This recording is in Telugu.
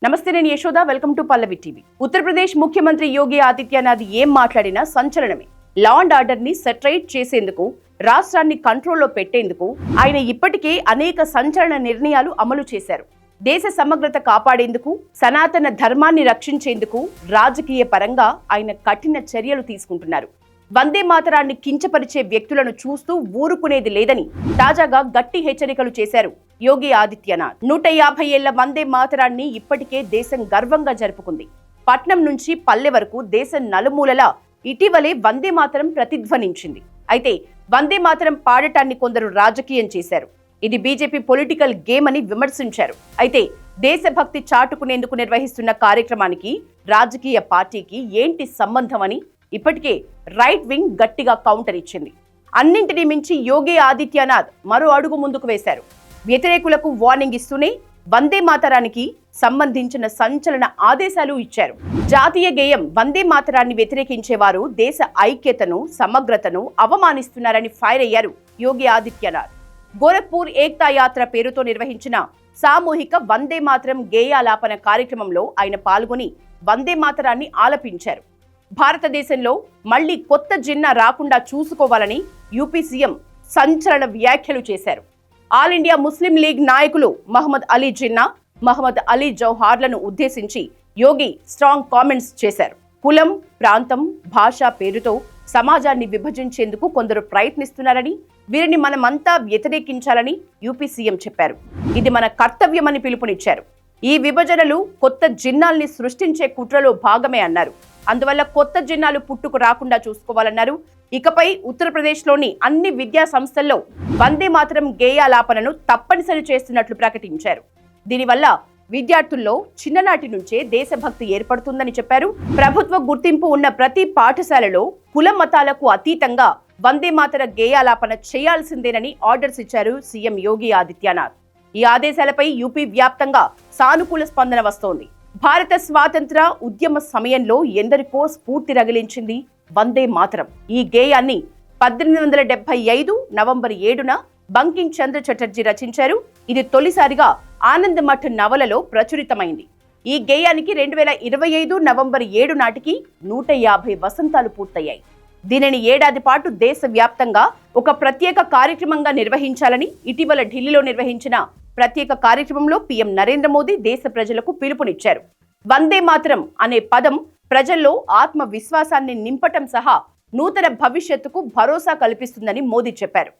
నమస్తే, నేను Yashoda. Welcome to Pallavi TV. Uttar Pradesh ముఖ్యమంత్రి యోగి ఆదిత్యనాథ్ ఏం మాట్లాడినా సంచలనమే. లా అండ్ ఆర్డర్ ని సెటరైట్ చేసేందుకు, రాష్ట్రాన్ని కంట్రోల్లో పెట్టేందుకు ఆయన ఇప్పటికే అనేక సంచలన నిర్ణయాలు అమలు చేశారు. దేశ సమగ్రత కాపాడేందుకు, సనాతన ధర్మాన్ని రక్షించేందుకు రాజకీయ పరంగా ఆయన కఠిన చర్యలు తీసుకుంటున్నారు. వందే మాతరాన్ని కించపరిచే వ్యక్తులను చూస్తూ ఊరుకునేది లేదని తాజాగా గట్టి హెచ్చరికలు చేశారు యోగి ఆదిత్యనాథ్. 150 ఏళ్ల వందే మాతరాన్ని ఇప్పటికే దేశం గర్వంగా జరుపుకుంది. పట్నం నుంచి పల్లె వరకు దేశం నలుమూలలా ఇటీవలే వందే మాతరం ప్రతిధ్వనించింది. అయితే వందే మాతరం పాడటాన్ని కొందరు రాజకీయం చేశారు. ఇది బీజేపీ పొలిటికల్ గేమ్ అని విమర్శించారు. అయితే దేశభక్తి చాటుకునేందుకు నిర్వహిస్తున్న కార్యక్రమానికి రాజకీయ పార్టీకి ఏంటి సంబంధం అని ఇప్పటికే రైట్ వింగ్ గట్టిగా కౌంటర్ ఇచ్చింది. అన్నింటినీ మించి యోగి ఆదిత్యనాథ్ మరో అడుగు ముందుకు వేశారు. వ్యతిరేకులకు వార్నింగ్ ఇస్తూనే వందే మాతరానికి సంబంధించిన సంచలన ఆదేశాలు ఇచ్చారు. జాతీయ గేయం వందే మాతరాన్ని వ్యతిరేకించేవారు దేశ ఐక్యతను, సమగ్రతను అవమానిస్తున్నారని ఫైర్ అయ్యారు యోగి ఆదిత్యనాథ్. గోరఖ్పూర్ ఏక్తా యాత్ర పేరుతో నిర్వహించిన సామూహిక వందే మాతరం గేయాలాపన కార్యక్రమంలో ఆయన పాల్గొని వందే మాతరాన్ని ఆలపించారు. భారతదేశంలో మళ్లీ కొత్త జిన్నా రాకుండా చూసుకోవాలని యూపీ సీఎం సంచలన వ్యాఖ్యలు చేశారు. ఆల్ ఇండియా ముస్లిం లీగ్ నాయకులు మహమ్మద్ అలీ జిన్నా, మహమ్మద్ అలీ జౌహార్లను ఉద్దేశించి యోగి స్ట్రాంగ్ కామెంట్స్ చేశారు. కులం, ప్రాంతం, భాష పేరుతో సమాజాన్ని విభజించేందుకు కొందరు ప్రయత్నిస్తున్నారని, వీరిని మనమంతా వ్యతిరేకించాలని యూపీ సీఎం చెప్పారు. ఇది మన కర్తవ్యమని పిలుపునిచ్చారు. ఈ విభజనలు కొత్త జిన్నాల్ని సృష్టించే కుట్రలో భాగమే అన్నారు. అందువల్ల కొత్త జిన్నాలు పుట్టుకు రాకుండా చూసుకోవాలన్నారు. ఇకపై ఉత్తరప్రదేశ్లోని అన్ని విద్యా సంస్థల్లో వందే మాతరం గేయాలాపనను తప్పనిసరి చేస్తున్నట్లు ప్రకటించారు. దీనివల్ల విద్యార్థుల్లో చిన్ననాటి నుంచే దేశభక్తి ఏర్పడుతుందని చెప్పారు. ప్రభుత్వ గుర్తింపు ఉన్న ప్రతి పాఠశాలలో కుల మతాలకు అతీతంగా వందే మాతర గేయాలాపన చేయాల్సిందేనని ఆర్డర్స్ ఇచ్చారు సీఎం యోగి ఆదిత్యనాథ్. ఈ ఆదేశాలపై యూపీ వ్యాప్తంగా సానుకూల స్పందన వస్తోంది. భారత స్వాతంత్ర ఉద్యమ సమయంలో ఎందరికో స్ఫూర్తి రగిలించింది వందే మాతరం. ఈ గేయాన్ని 1875 నవంబర్ 7న బంకిం చంద్ర చటర్జీ రచించారు. ఇది తొలిసారిగా ఆనందమఠ్ నవలలో ప్రచురితమైంది. ఈ గేయానికి 2025 నవంబర్ 7 నాటికి 150 వసంతాలు పూర్తయ్యాయి. దీనిని ఏడాది పాటు దేశవ్యాప్తంగా ఒక ప్రత్యేక కార్యక్రమంగా నిర్వహించాలని ఇటీవల ఢిల్లీలో నిర్వహించిన ప్రత్యేక కార్యక్రమంలో పీఎం నరేంద్ర మోదీ దేశ ప్రజలకు పిలుపునిచ్చారు. వందే మాతరం అనే పదం ప్రజల్లో ఆత్మవిశ్వాసాన్ని నింపటం సహా నూతన భవిష్యత్తుకు భరోసా కల్పిస్తుందని మోదీ చెప్పారు.